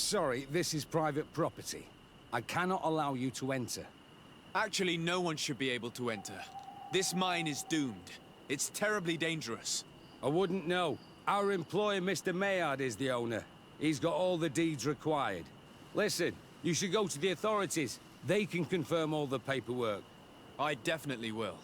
Sorry, this is private property. I cannot allow you to enter. Actually, no one should be able to enter. This mine is doomed. It's terribly dangerous. I wouldn't know. Our employer, Mr. Maillard, is the owner. He's got all the deeds required. Listen, you should go to the authorities. They can confirm all the paperwork. I definitely will.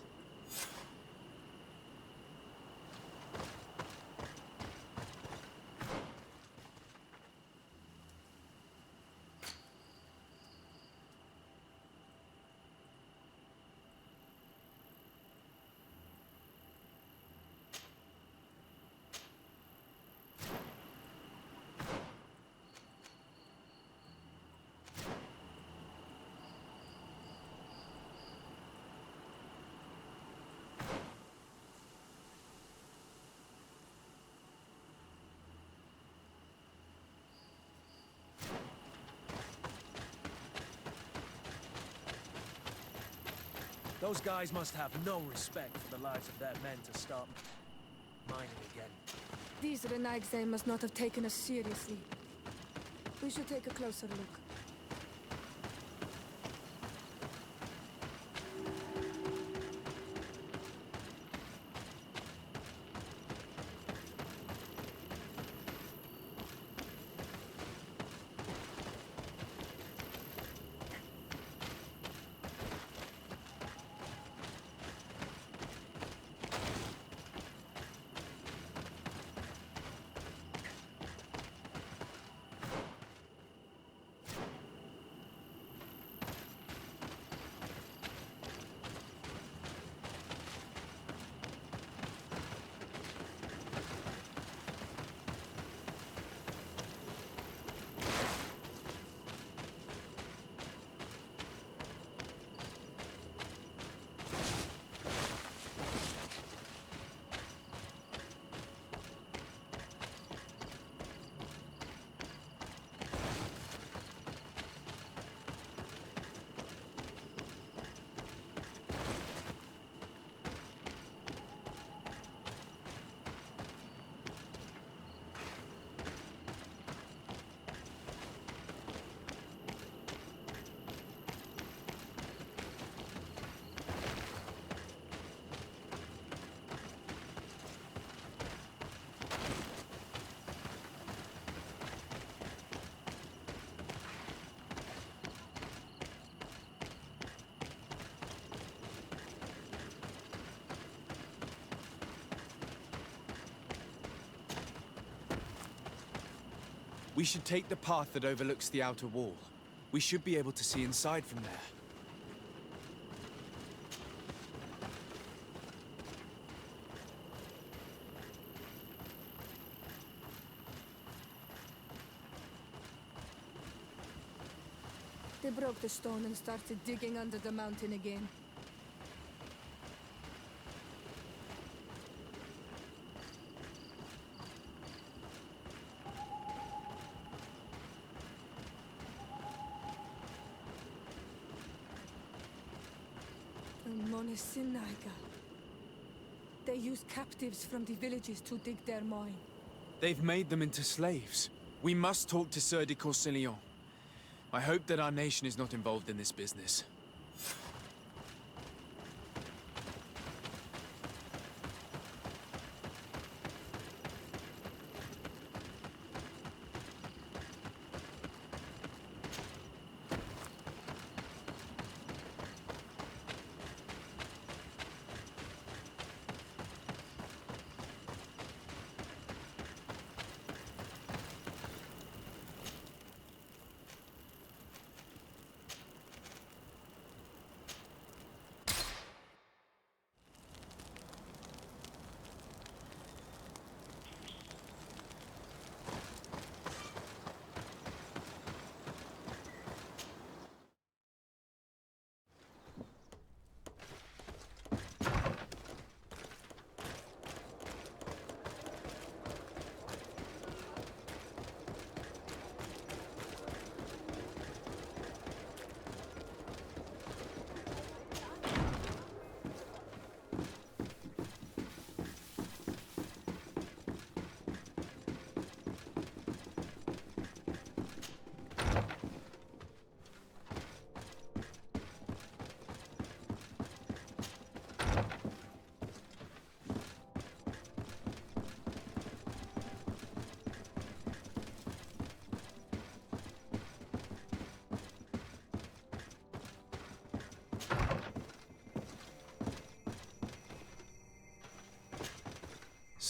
Those guys must have no respect for the lives of their men to start mining again. These Renagse must not have taken us seriously. We should take a closer look. We should take the path that overlooks the outer wall. We should be able to see inside from there. They broke the stone and started digging under the mountain again. Monesinaga. They use captives from the villages to dig their mine. They've made them into slaves. We must talk to Sieur de Courcellon. I hope that our nation is not involved in this business.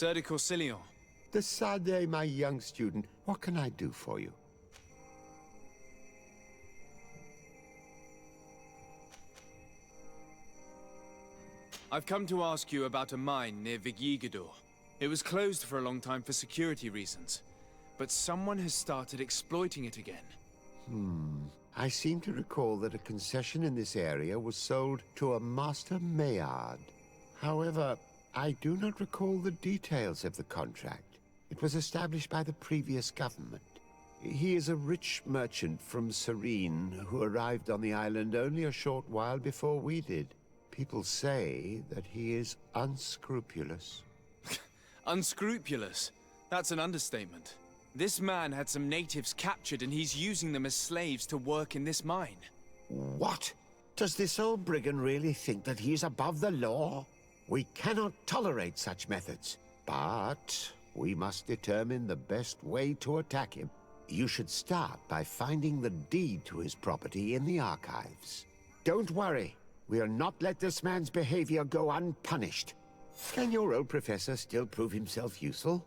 Sir de Corsilion. De Sade, my young student, what can I do for you? I've come to ask you about a mine near Vigyigador. It was closed for a long time for security reasons, but someone has started exploiting it again. I seem to recall that a concession in this area was sold to a Master Maillard. However, I do not recall the details of the contract. It was established by the previous government. He is a rich merchant from Serene who arrived on the island only a short while before we did. People say that he is unscrupulous. Unscrupulous? That's an understatement. This man had some natives captured and he's using them as slaves to work in this mine. What? Does this old brigand really think that he is above the law? We cannot tolerate such methods, but we must determine the best way to attack him. You should start by finding the deed to his property in the archives. Don't worry. We'll not let this man's behavior go unpunished. Can your old professor still prove himself useful?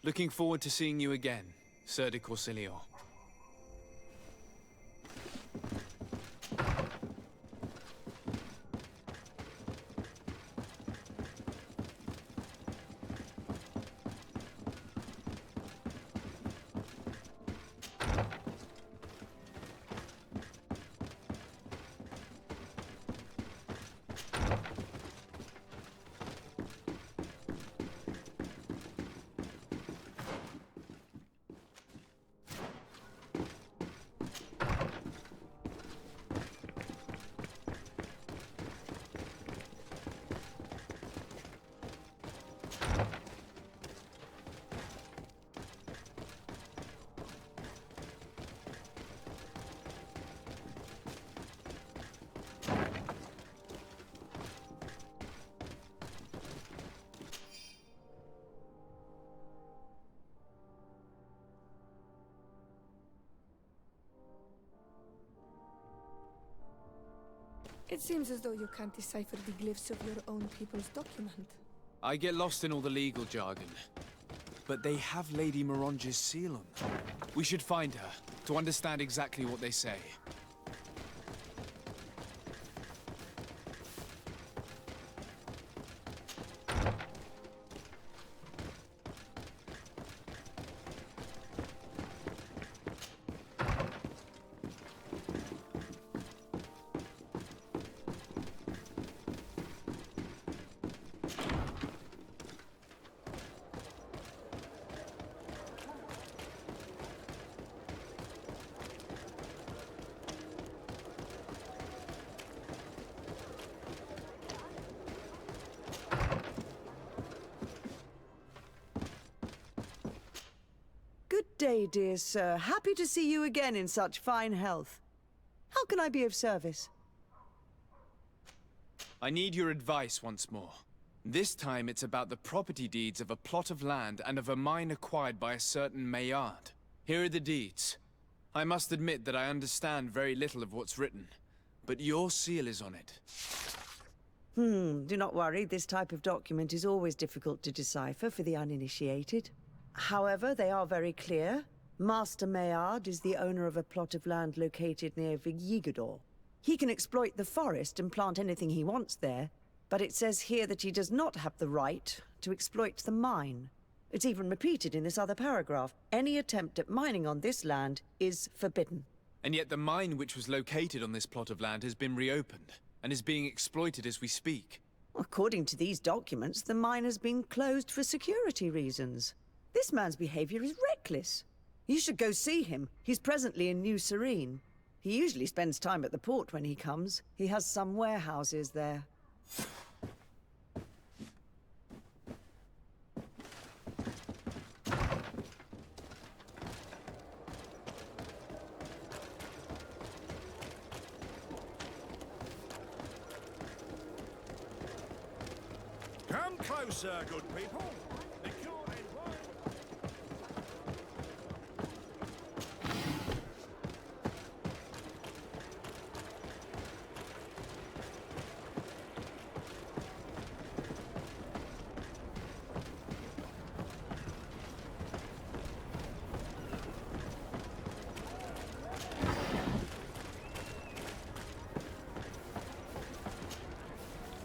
Looking forward to seeing you again, Sir de Corsilion. It seems as though you can't decipher the glyphs of your own people's document. I get lost in all the legal jargon. But they have Lady Moronge's seal on them. We should find her, to understand exactly what they say. Good day, dear sir. Happy to see you again in such fine health. How can I be of service? I need your advice once more. This time it's about the property deeds of a plot of land and of a mine acquired by a certain Maillard. Here are the deeds. I must admit that I understand very little of what's written, but your seal is on it. Do not worry. This type of document is always difficult to decipher for the uninitiated. However, they are very clear. Master Maillard is the owner of a plot of land located near Vigyigador. He can exploit the forest and plant anything he wants there, but it says here that he does not have the right to exploit the mine. It's even repeated in this other paragraph. Any attempt at mining on this land is forbidden. And yet the mine which was located on this plot of land has been reopened, and is being exploited as we speak. According to these documents, the mine has been closed for security reasons. This man's behavior is reckless. You should go see him. He's presently in New Serene. He usually spends time at the port when he comes. He has some warehouses there. Come closer, good people. The cure is wide.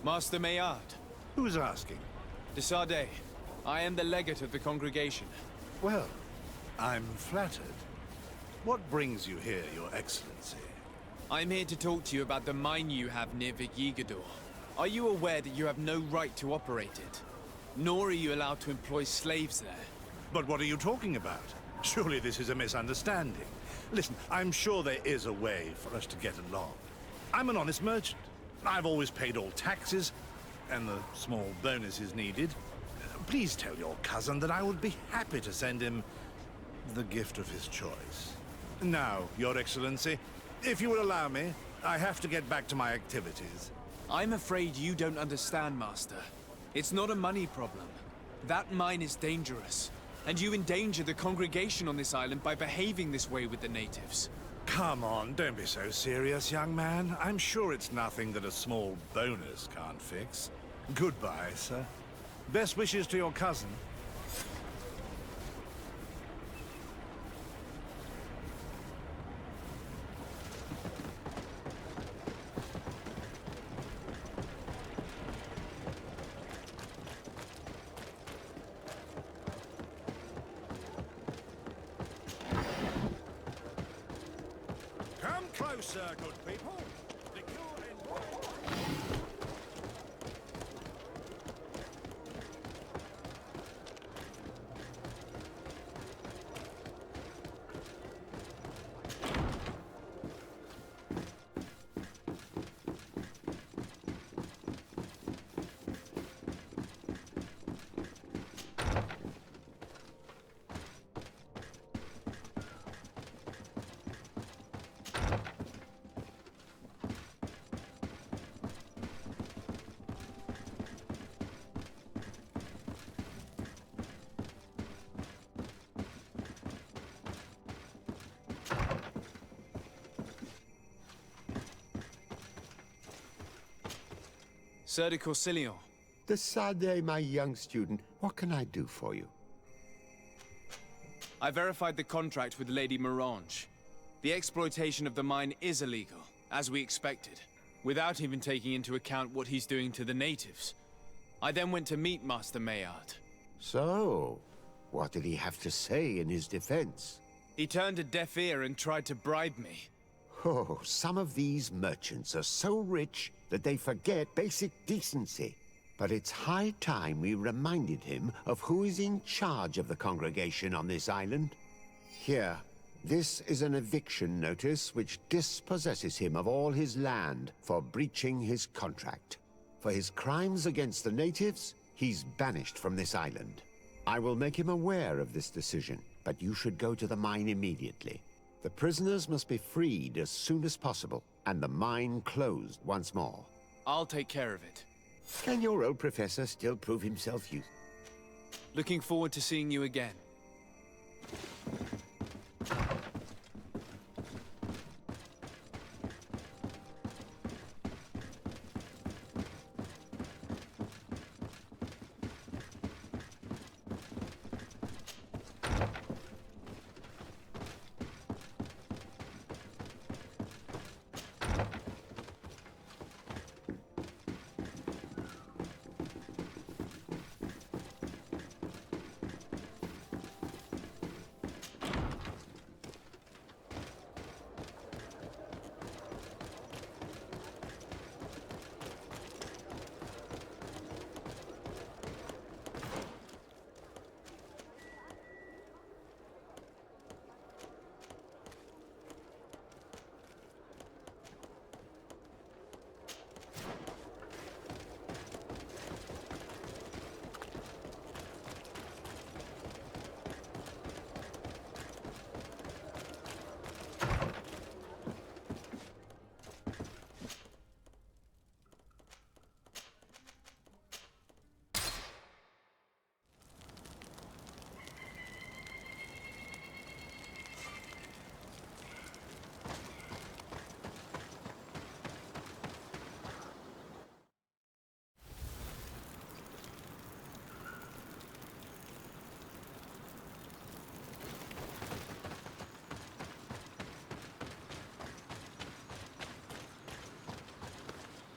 Master Maillard. Who's asking? De Sardet. I am the legate of the congregation. Well, I'm flattered. What brings you here, Your Excellency? I'm here to talk to you about the mine you have near Vigigador. Are you aware that you have no right to operate it? Nor are you allowed to employ slaves there. But what are you talking about? Surely this is a misunderstanding. Listen, I'm sure there is a way for us to get along. I'm an honest merchant. I've always paid all taxes, and the small bonuses needed. Please tell your cousin that I would be happy to send him the gift of his choice. Now, Your Excellency, if you will allow me, I have to get back to my activities. I'm afraid you don't understand, Master. It's not a money problem. That mine is dangerous, and you endanger the congregation on this island by behaving this way with the natives. Come on, don't be so serious, young man. I'm sure it's nothing that a small bonus can't fix. Goodbye, sir. Best wishes to your cousin. Come closer, good people. The cure in Sir de Corsilion. De Sardet, my young student, what can I do for you? I verified the contract with Lady Morange. The exploitation of the mine is illegal, as we expected, without even taking into account what he's doing to the natives. I then went to meet Master Maillard. So, what did he have to say in his defense? He turned a deaf ear and tried to bribe me. Oh, some of these merchants are so rich that they forget basic decency. But it's high time we reminded him of who is in charge of the congregation on this island. Here, this is an eviction notice which dispossesses him of all his land for breaching his contract. For his crimes against the natives, he's banished from this island. I will make him aware of this decision, but you should go to the mine immediately. The prisoners must be freed as soon as possible, and the mine closed once more. I'll take care of it. Can your old professor still prove himself useful? Looking forward to seeing you again.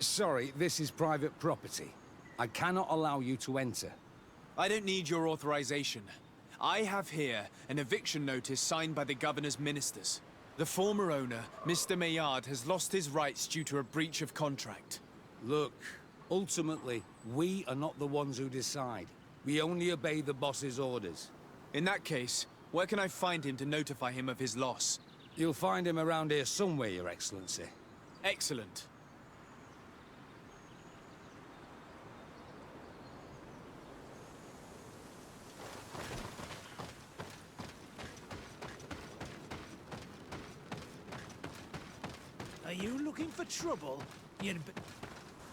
Sorry, this is private property. I cannot allow you to enter. I don't need your authorization. I have here an eviction notice signed by the governor's ministers. The former owner, Mr. Maillard, has lost his rights due to a breach of contract. Look, ultimately, we are not the ones who decide. We only obey the boss's orders. In that case, where can I find him to notify him of his loss? You'll find him around here somewhere, Your Excellency. Excellent. Are you looking for trouble?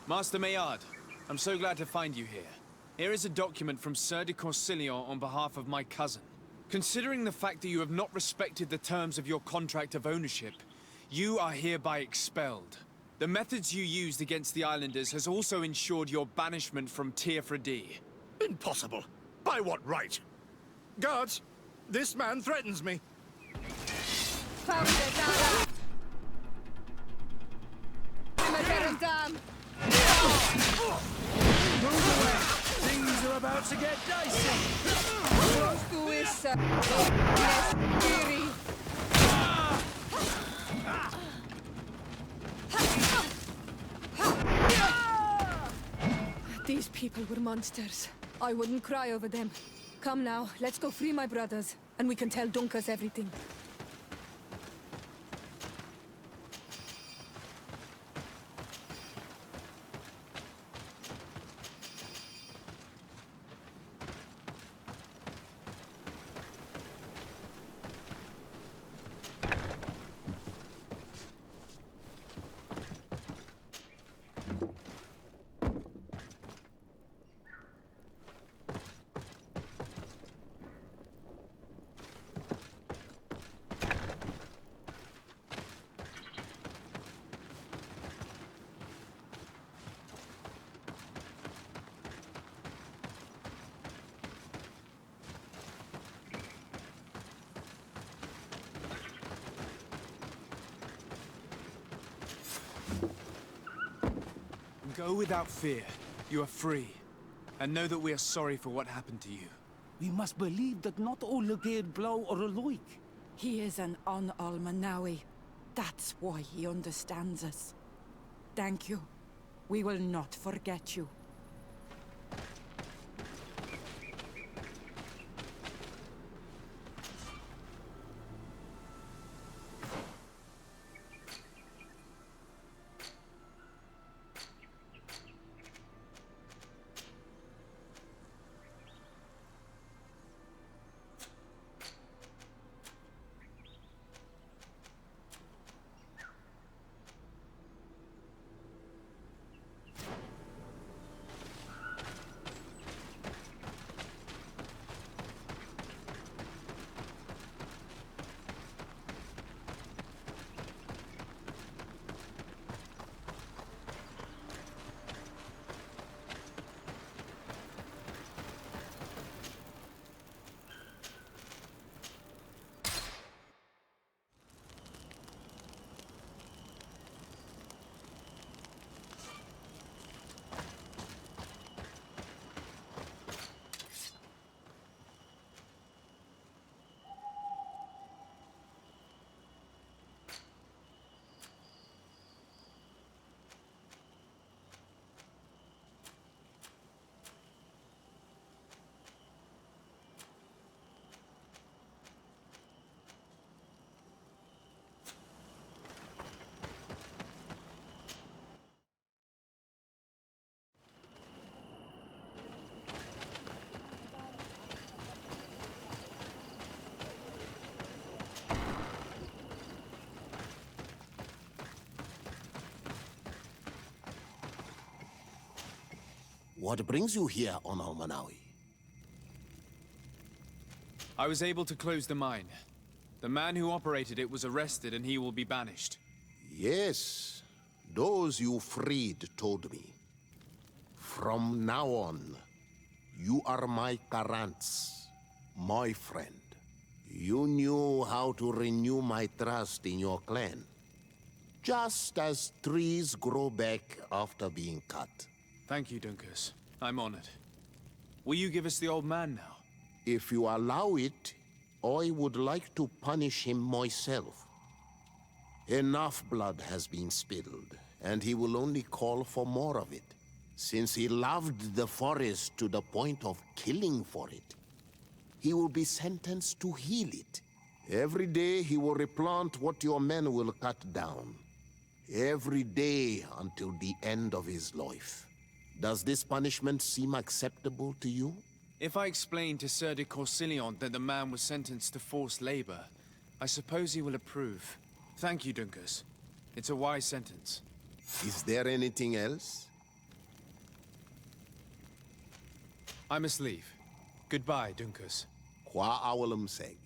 Master Maillard, I'm so glad to find you here. Here is a document from Sir de Corsillon on behalf of my cousin. Considering the fact that you have not respected the terms of your contract of ownership, you are hereby expelled. The methods you used against the islanders has also ensured your banishment from Tier-Fredy. Impossible. By what right? Guards, this man threatens me. Move away! Things are about to get dicey! These people were monsters. I wouldn't cry over them. Come now, let's go free my brothers, and we can tell Dunkas everything. Go without fear. You are free. And know that we are sorry for what happened to you. We must believe that not all Lugir blow or alike. He is an Almanawi. That's why he understands us. Thank you. We will not forget you. What brings you here on Almanawi? I was able to close the mine. The man who operated it was arrested and he will be banished. Yes, those you freed told me. From now on, you are my Karants, my friend. You knew how to renew my trust in your clan. just as trees grow back after being cut. Thank you, Dunkers. I'm honored. Will you give us the old man now? If you allow it, I would like to punish him myself. Enough blood has been spilled, and he will only call for more of it, since he loved the forest to the point of killing for it. He will be sentenced to heal it. Every day he will replant what your men will cut down. Every day until the end of his life. Does this punishment seem acceptable to you? If I explain to Sir de Corsillon that the man was sentenced to forced labor, I suppose he will approve. Thank you, Dunkers. It's a wise sentence. Is there anything else? I must leave. Goodbye, Dunkers. Qua awalum seg.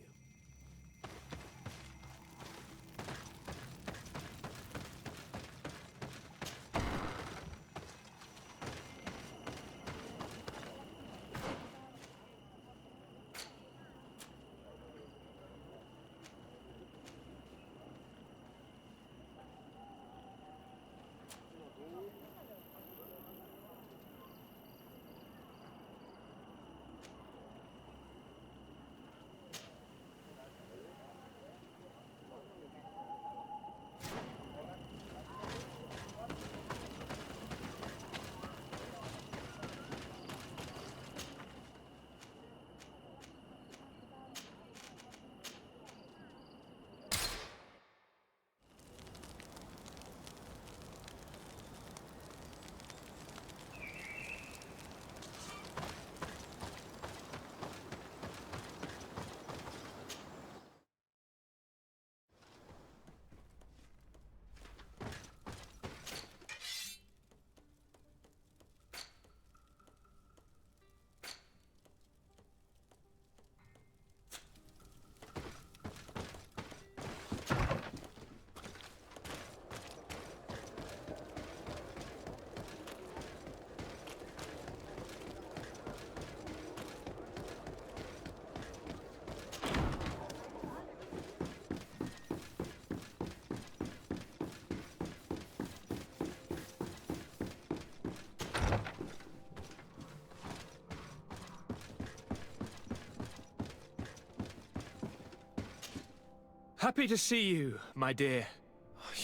Happy to see you, my dear.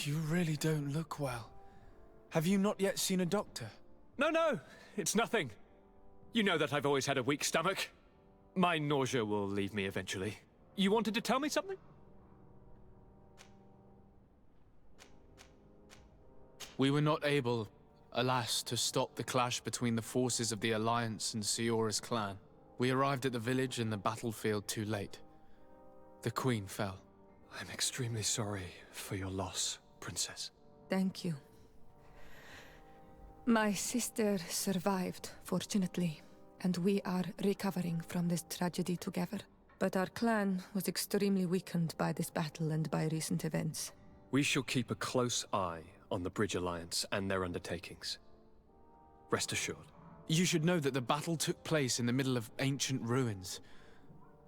You really don't look well. Have you not yet seen a doctor? No, it's nothing. You know that I've always had a weak stomach. My nausea will leave me eventually. You wanted to tell me something? We were not able, alas, to stop the clash between the forces of the Alliance and Siora's clan. We arrived at the village and the battlefield too late. The Queen fell. I'm extremely sorry for your loss, Princess. Thank you. My sister survived, fortunately, and we are recovering from this tragedy together. But our clan was extremely weakened by this battle and by recent events. We shall keep a close eye on the Bridge Alliance and their undertakings. Rest assured. You should know that the battle took place in the middle of ancient ruins.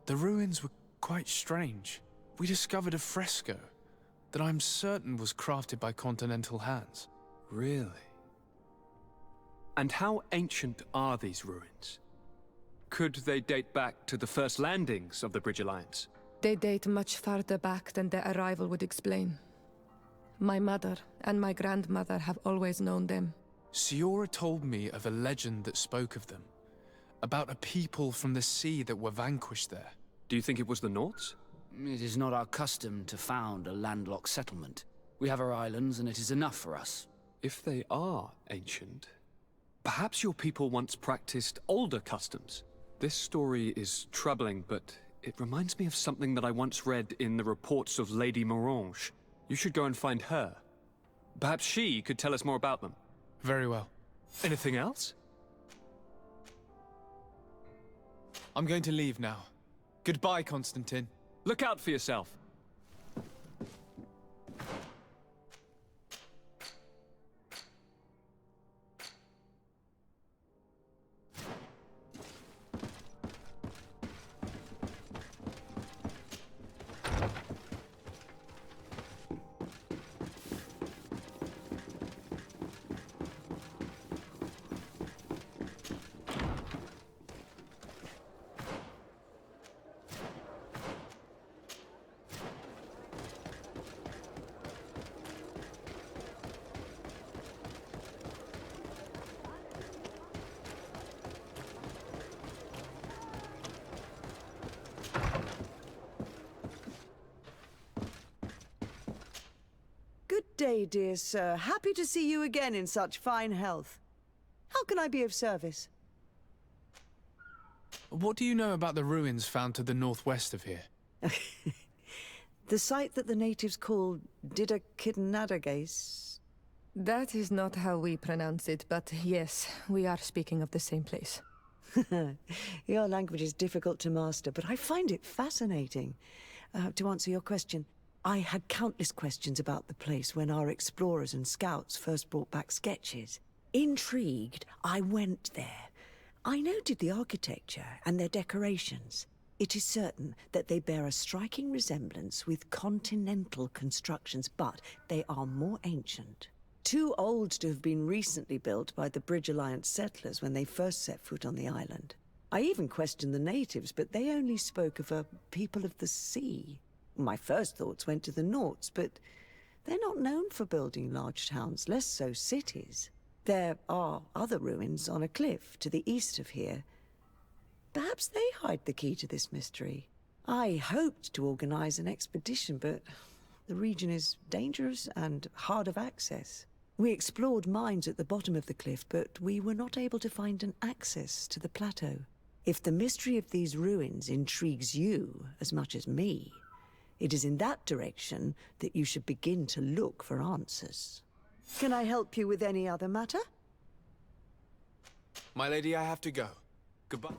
The ruins were quite strange. We discovered a fresco that I'm certain was crafted by continental hands. Really? And how ancient are these ruins? Could they date back to the first landings of the Bridge Alliance? They date much farther back than their arrival would explain. My mother and my grandmother have always known them. Siora told me of a legend that spoke of them, about a people from the sea that were vanquished there. Do you think it was the Nauts? It is not our custom to found a landlocked settlement. We have our islands, and it is enough for us. If they are ancient, perhaps your people once practiced older customs. This story is troubling, but it reminds me of something that I once read in the reports of Lady Morange. You should go and find her. Perhaps she could tell us more about them. Very well. Anything else? I'm going to leave now. Goodbye, Constantine. Look out for yourself. day, dear sir. Happy to see you again in such fine health. How can I be of service? What do you know about the ruins found to the northwest of here? The site that the natives call Didakidnadagase. That is not how we pronounce it, but yes, we are speaking of the same place. Your language is difficult to master, but I find it fascinating. To answer your question, I had countless questions about the place when our explorers and scouts first brought back sketches. Intrigued, I went there. I noted the architecture and their decorations. It is certain that they bear a striking resemblance with continental constructions, but they are more ancient. Too old to have been recently built by the Bridge Alliance settlers when they first set foot on the island. I even questioned the natives, but they only spoke of a people of the sea. My first thoughts went to the Nauts, but they're not known for building large towns, less so cities. There are other ruins on a cliff to the east of here. Perhaps they hide the key to this mystery. I hoped to organize an expedition, but the region is dangerous and hard of access. We explored mines at the bottom of the cliff, but we were not able to find an access to the plateau. If the mystery of these ruins intrigues you as much as me, it is in that direction that you should begin to look for answers. Can I help you with any other matter? My lady, I have to go. Goodbye.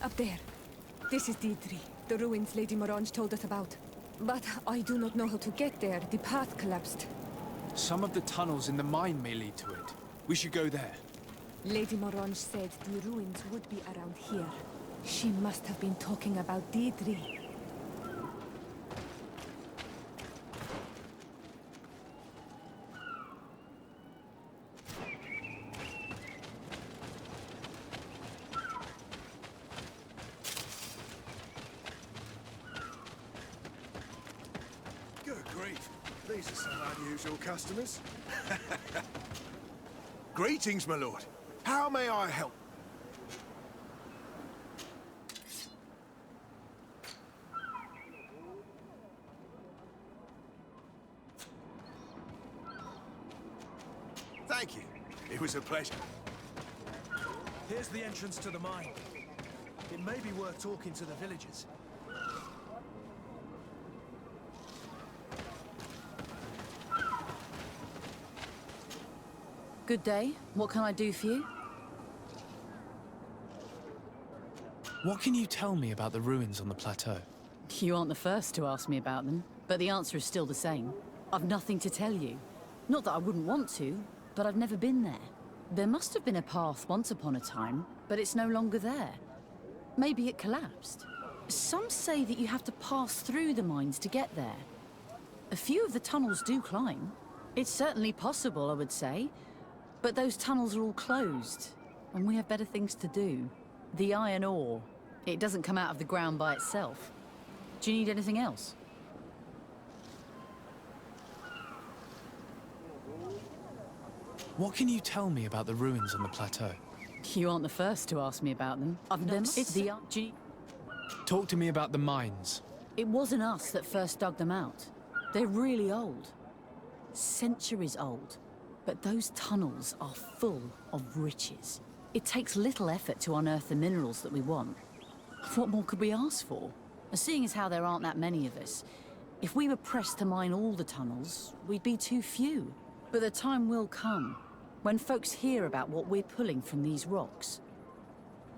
Up there. This is Deidre, the ruins Lady Morange told us about. But I do not know how to get there. The path collapsed. Some of the tunnels in the mine may lead to it. We should go there. Lady Morange said the ruins would be around here. She must have been talking about Deidre. Good grief. These are some unusual customers. Greetings, my lord. How may I help? Thank you. It was a pleasure. Here's the entrance to the mine. It may be worth talking to the villagers. Good day. What can I do for you? What can you tell me about the ruins on the plateau? You aren't the first to ask me about them, but the answer is still the same. I've nothing to tell you. Not that I wouldn't want to, but I've never been there. There must have been a path once upon a time, but it's no longer there. Maybe it collapsed. Some say that you have to pass through the mines to get there. A few of the tunnels do climb. It's certainly possible, I would say. But those tunnels are all closed, and we have better things to do. The iron ore, it doesn't come out of the ground by itself. Do you need anything else? What can you tell me about the ruins on the plateau? You aren't the first to ask me about them. It's the... Talk to me about the mines. It wasn't us that first dug them out. They're really old. Centuries old. But those tunnels are full of riches. It takes little effort to unearth the minerals that we want. What more could we ask for? Seeing as how there aren't that many of us, if we were pressed to mine all the tunnels, we'd be too few. But the time will come, when folks hear about what we're pulling from these rocks.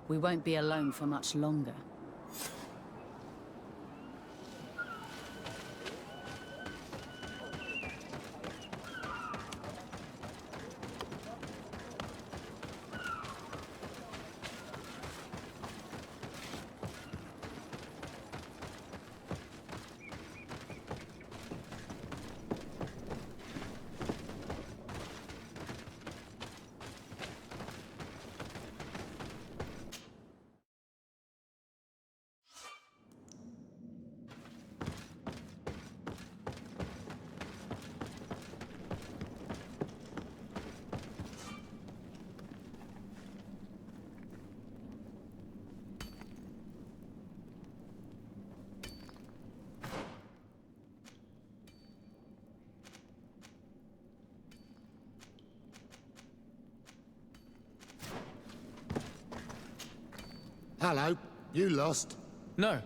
We won't be alone for much longer. Hello. You lost? No.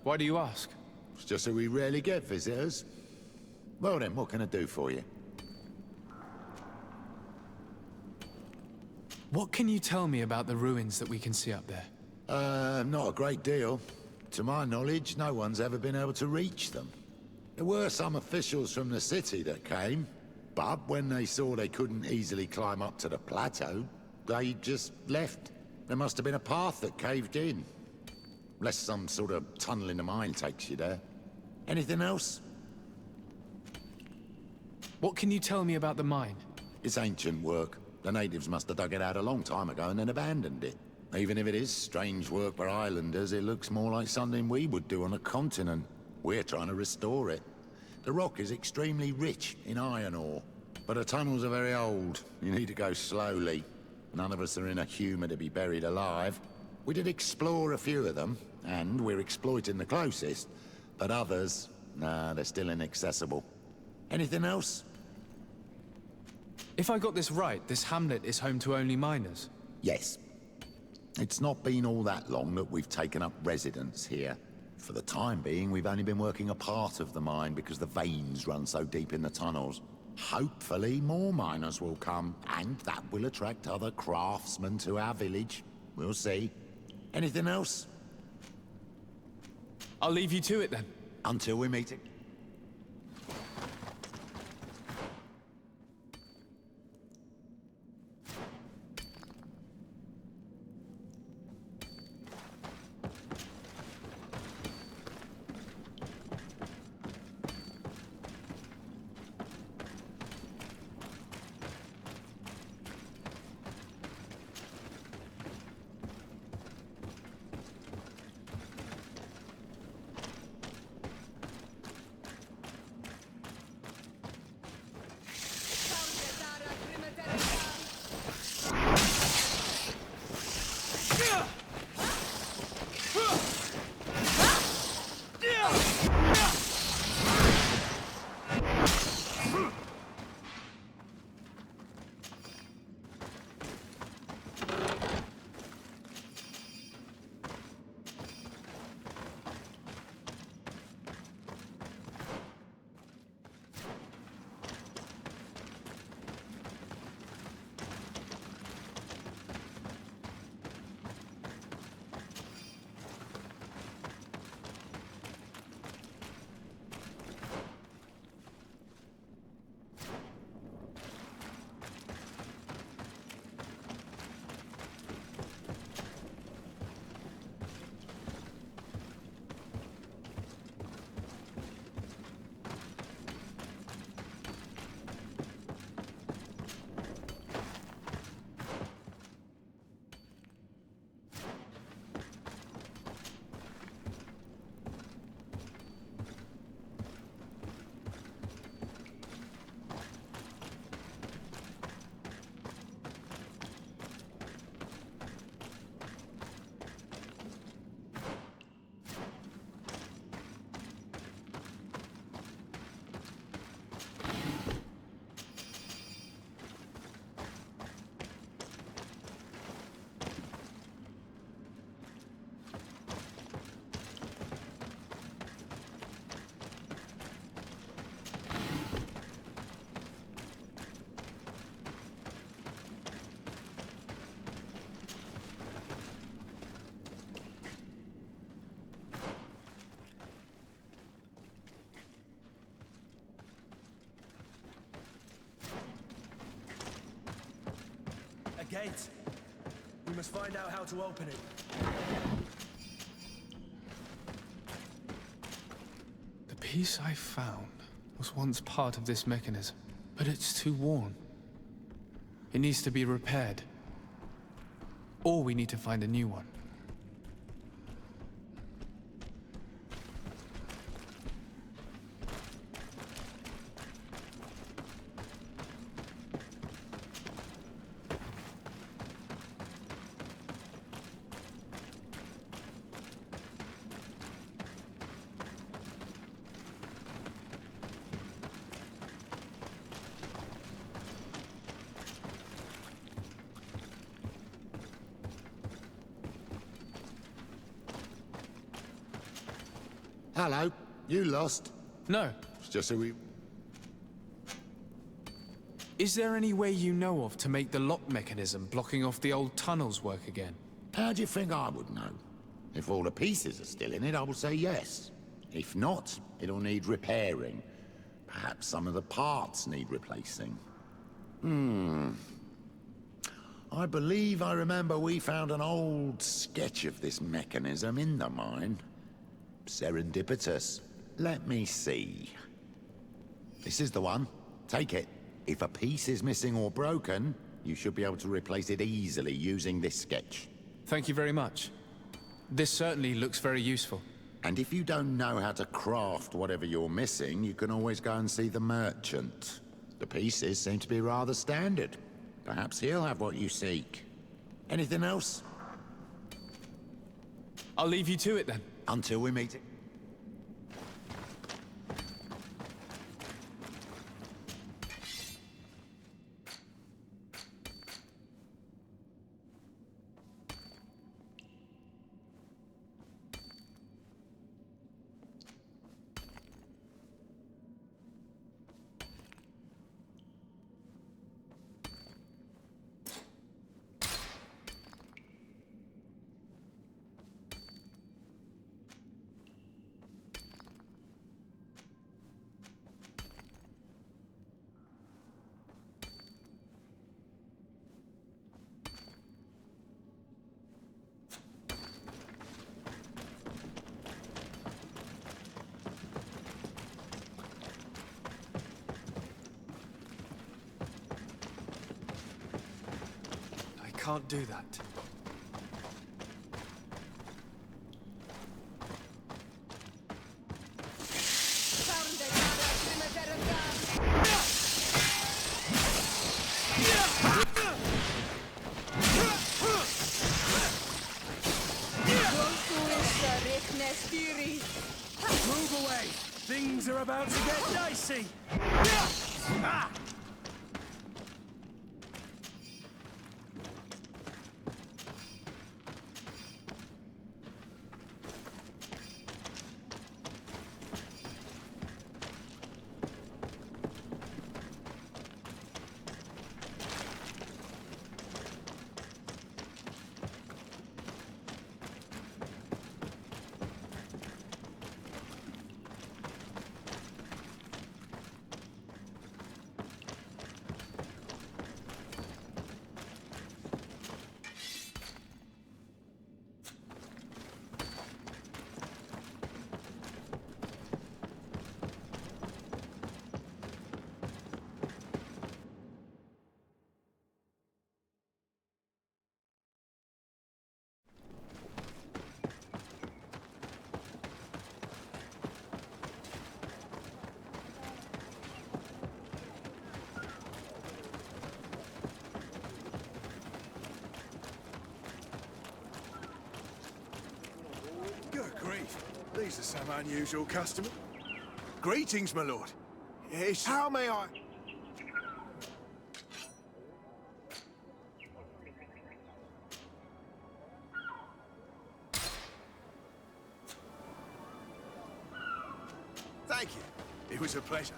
Why do you ask? It's just that we rarely get visitors. Well then, what can I do for you? What can you tell me about the ruins that we can see up there? Not a great deal. To my knowledge, no one's ever been able to reach them. There were some officials from the city that came, but when they saw they couldn't easily climb up to the plateau, they just left. There must have been a path that caved in. Unless some sort of tunnel in the mine takes you there. Anything else? What can you tell me about the mine? It's ancient work. The natives must have dug it out a long time ago and then abandoned it. Even if it is strange work for islanders, it looks more like something we would do on a continent. We're trying to restore it. The rock is extremely rich in iron ore, but the tunnels are very old. You need to go slowly. None of us are in a humor to be buried alive. We did explore a few of them, and we're exploiting the closest. But others, nah, they're still inaccessible. Anything else? If I got this right, this hamlet is home to only miners? Yes. It's not been all that long that we've taken up residence here. For the time being, we've only been working a part of the mine because the veins run so deep in the tunnels. Hopefully, more miners will come, and that will attract other craftsmen to our village. We'll see. Anything else? I'll leave you to it then. Until we meet again. Gate. We must find out how to open it. The piece I found was once part of this mechanism, but it's too worn. It needs to be repaired. Or we need to find a new one. Hello. You lost? No. It's just so we... Is there any way you know of to make the lock mechanism blocking off the old tunnels work again? How do you think I would know? If all the pieces are still in it, I will say yes. If not, it'll need repairing. Perhaps some of the parts need replacing. I believe I remember we found an old sketch of this mechanism in the mine. Serendipitous. Let me see. This is the one. Take it. If a piece is missing or broken, you should be able to replace it easily using this sketch. Thank you very much. This certainly looks very useful. And if you don't know how to craft whatever you're missing, you can always go and see the merchant. The pieces seem to be rather standard. Perhaps he'll have what you seek. Anything else? I'll leave you to it then. Until we meet. Can't do that. Move away! Things are about to get dicey! Ah! Good grief. These are some unusual customers. Greetings, my lord. Yes. How may I... Thank you. It was a pleasure.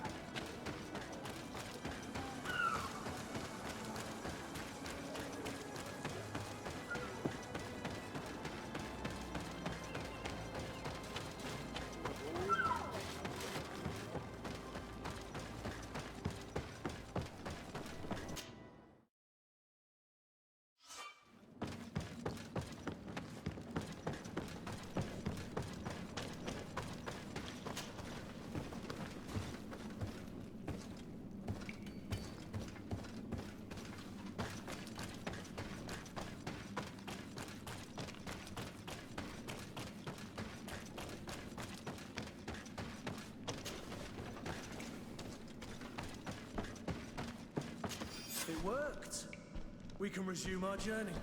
It worked. We can resume our journey.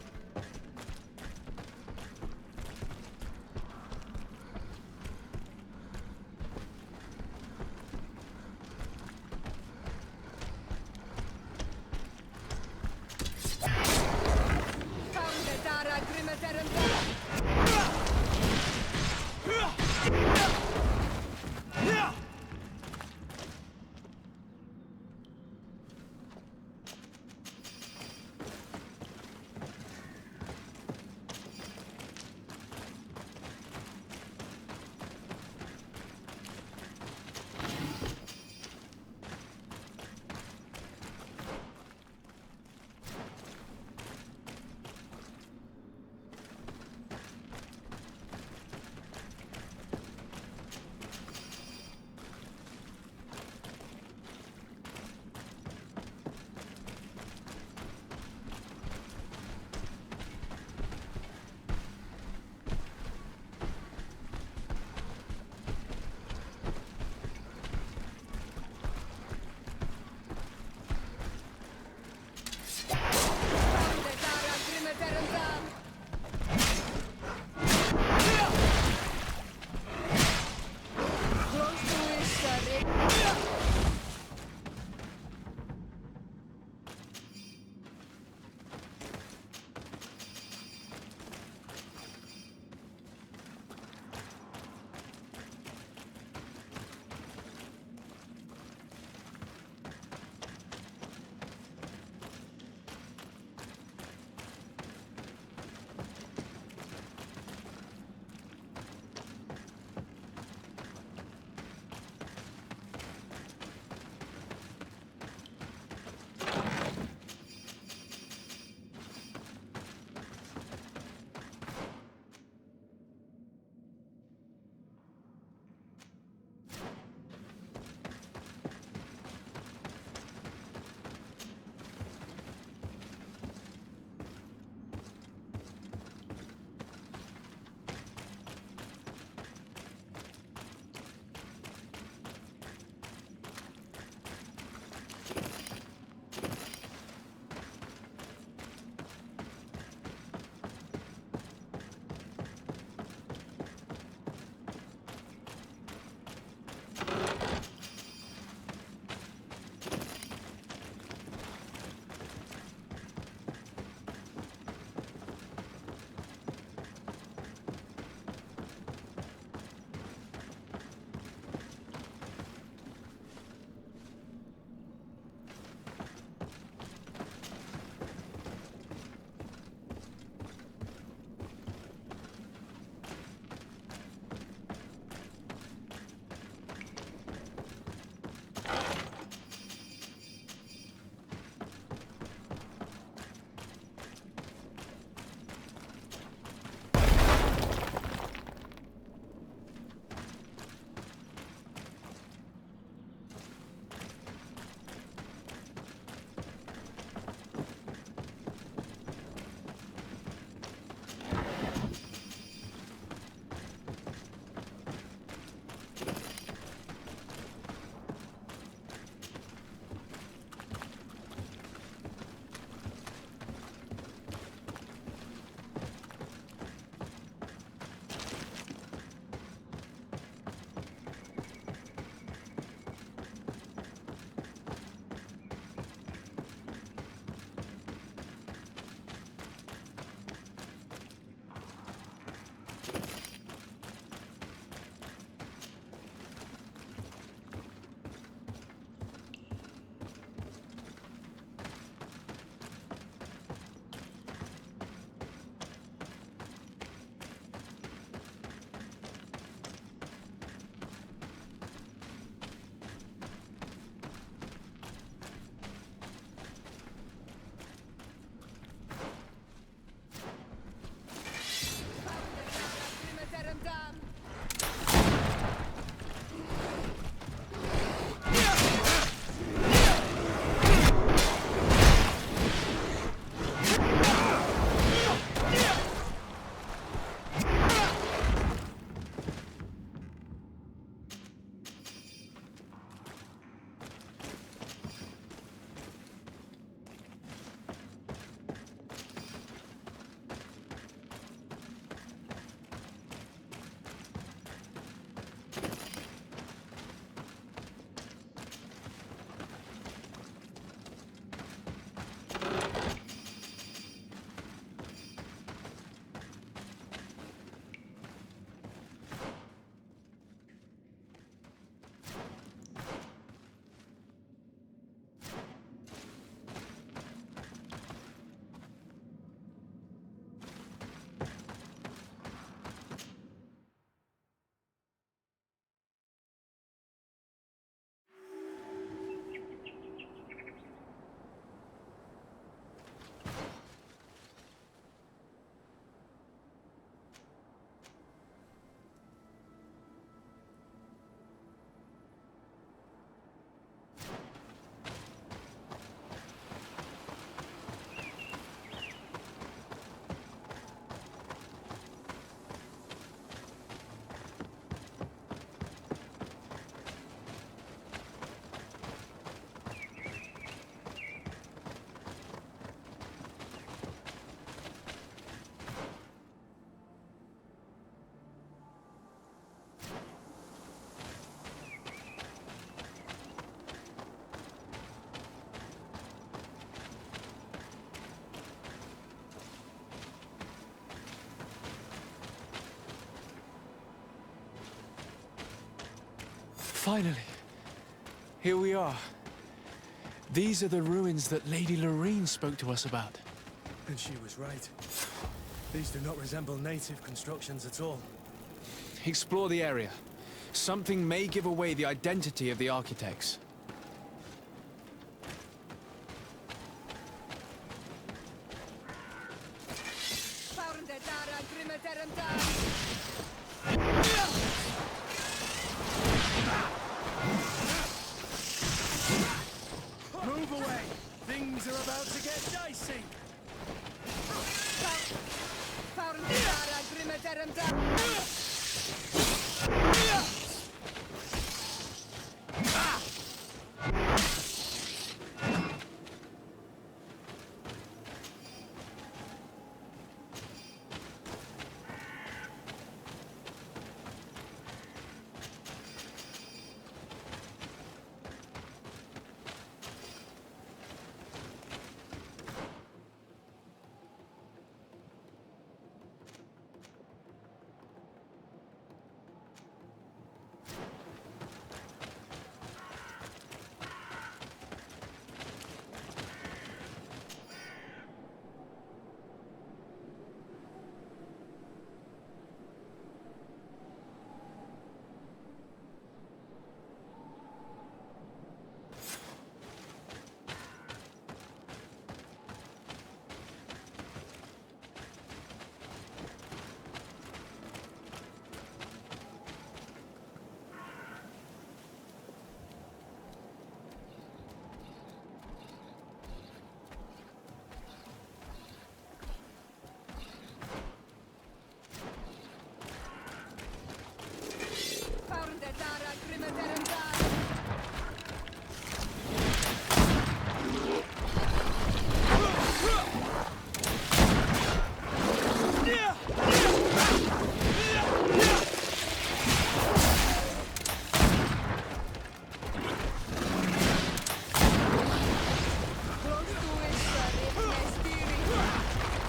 Finally. Here we are. These are the ruins that Lady Lorene spoke to us about. And she was right. These do not resemble native constructions at all. Explore the area. Something may give away the identity of the architects. Move away! Things are about to get dicey!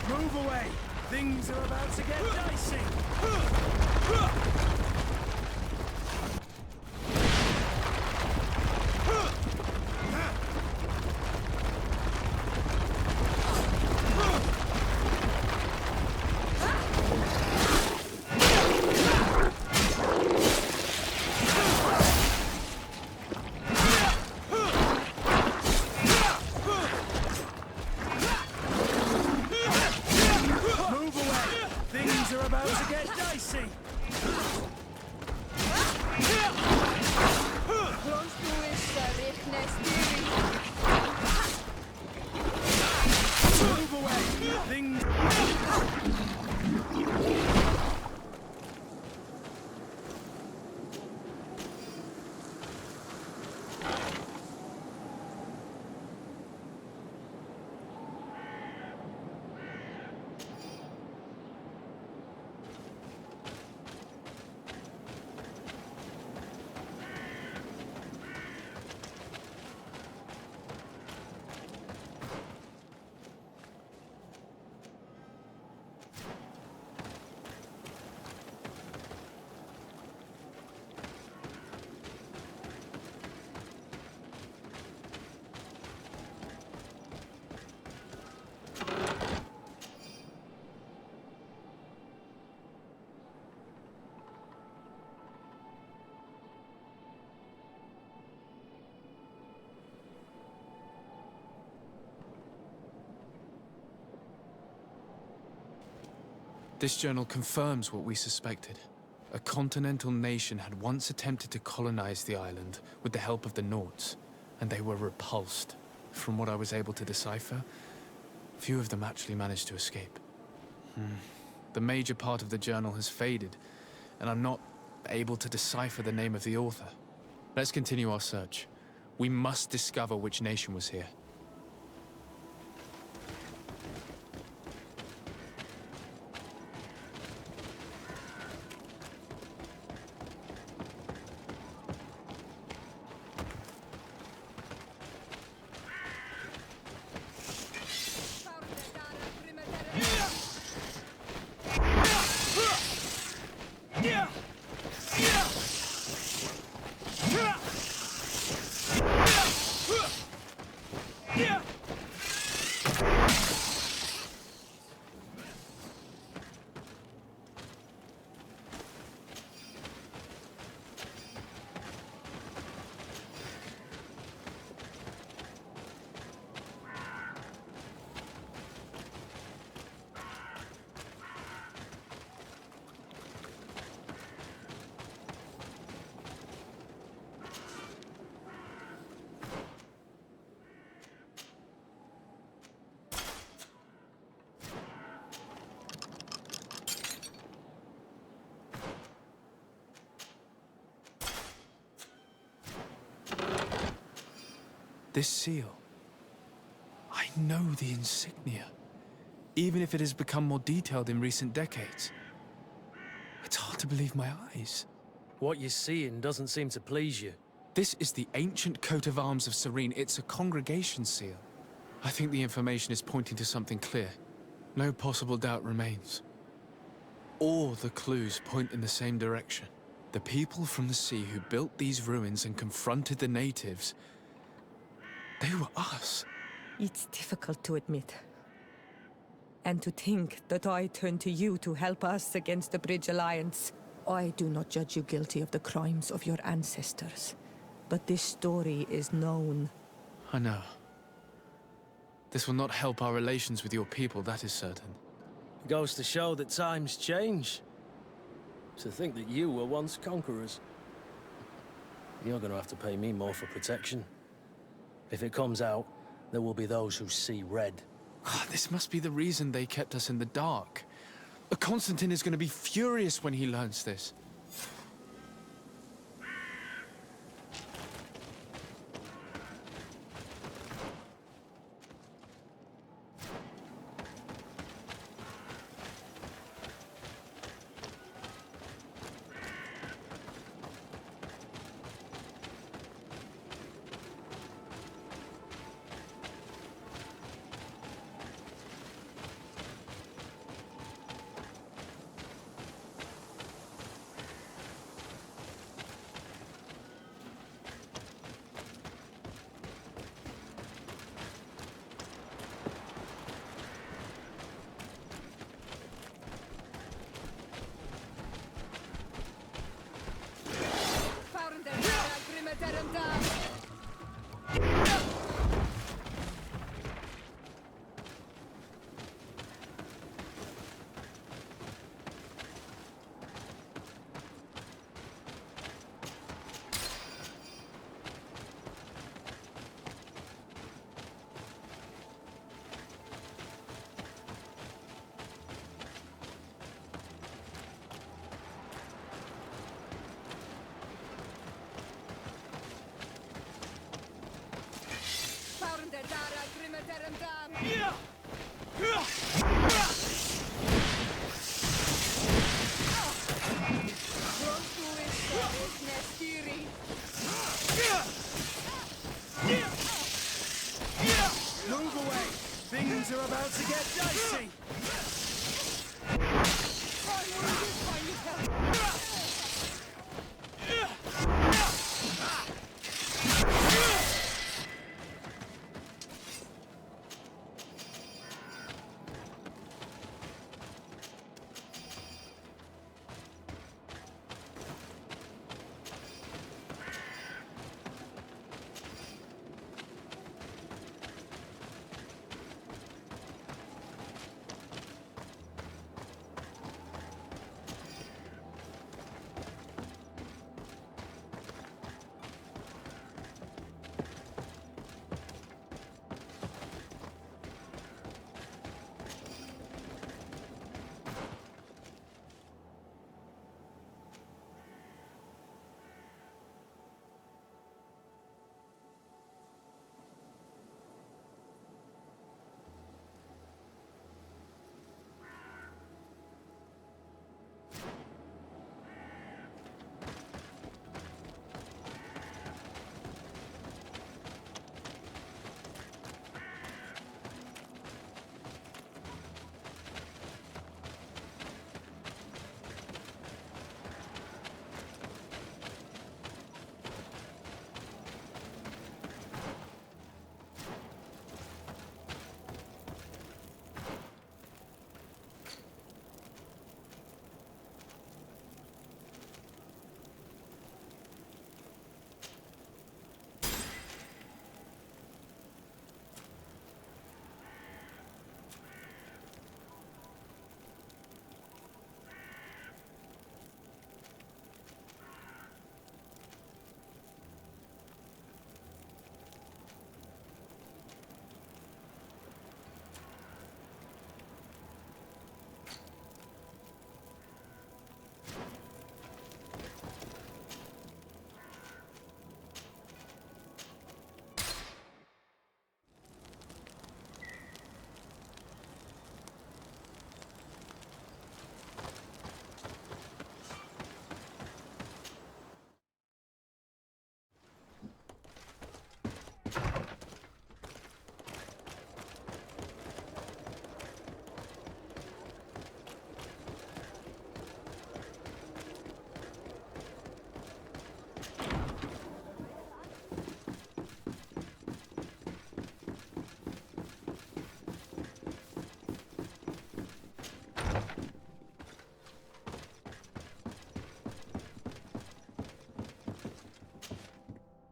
Move away! Things are about to get dicey! This journal confirms what we suspected. A continental nation had once attempted to colonize the island with the help of the Nords, and they were repulsed. From what I was able to decipher, few of them actually managed to escape. The major part of the journal has faded, and I'm not able to decipher the name of the author. Let's continue our search. We must discover which nation was here. Yeah! This seal. I know the insignia, even if it has become more detailed in recent decades. It's hard to believe my eyes. What you're seeing doesn't seem to please you. This is the ancient coat of arms of Serene. It's a congregation seal. I think the information is pointing to something clear. No possible doubt remains. All the clues point in the same direction. The people from the sea who built these ruins and confronted the natives, they were us. It's difficult to admit. And to think that I turn to you to help us against the Bridge Alliance. I do not judge you guilty of the crimes of your ancestors. But this story is known. I know. This will not help our relations with your people, that is certain. Goes to show that times change. To think that you were once conquerors. You're gonna have to pay me more for protection. If it comes out, there will be those who see red. This must be the reason they kept us in the dark. Constantine is going to be furious when he learns this. Move away! Things are about to get dicey!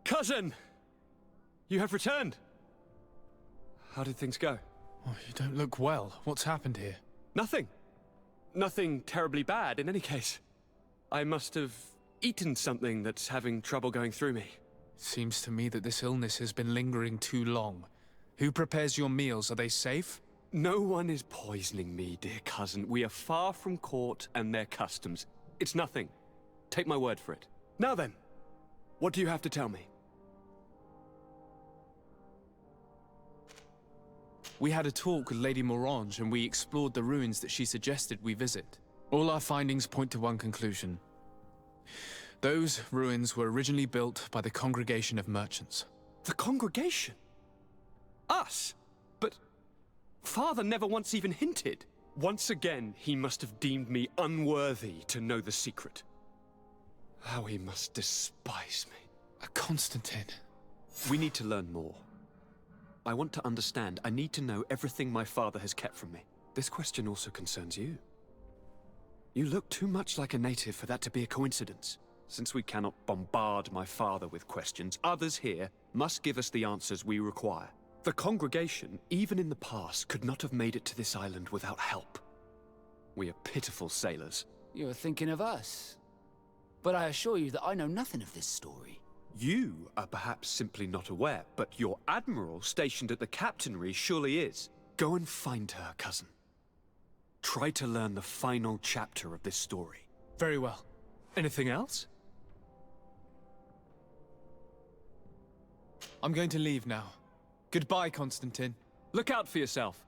Cousin! You have returned. How did things go? Oh, you don't look well. What's happened here? Nothing. Nothing terribly bad, in any case. I must have eaten something that's having trouble going through me. Seems to me that this illness has been lingering too long. Who prepares your meals? Are they safe? No one is poisoning me, dear cousin. We are far from court and their customs. It's nothing. Take my word for it. Now then, what do you have to tell me? We had a talk with Lady Morange and we explored the ruins that she suggested we visit. All our findings point to one conclusion. Those ruins were originally built by the Congregation of Merchants. The Congregation? Us? But Father never once even hinted. Once again, he must have deemed me unworthy to know the secret. How he must despise me. Constantine. We need to learn more. I want to understand. I need to know everything my father has kept from me. This question also concerns you. You look too much like a native for that to be a coincidence. Since we cannot bombard my father with questions, others here must give us the answers we require. The congregation, even in the past, could not have made it to this island without help. We are pitiful sailors. You're thinking of us. But I assure you that I know nothing of this story. You are perhaps simply not aware, but your admiral stationed at the captainry surely is. Go and find her, cousin. Try to learn the final chapter of this story. Very well. Anything else? I'm going to leave now. Goodbye, Constantine. Look out for yourself.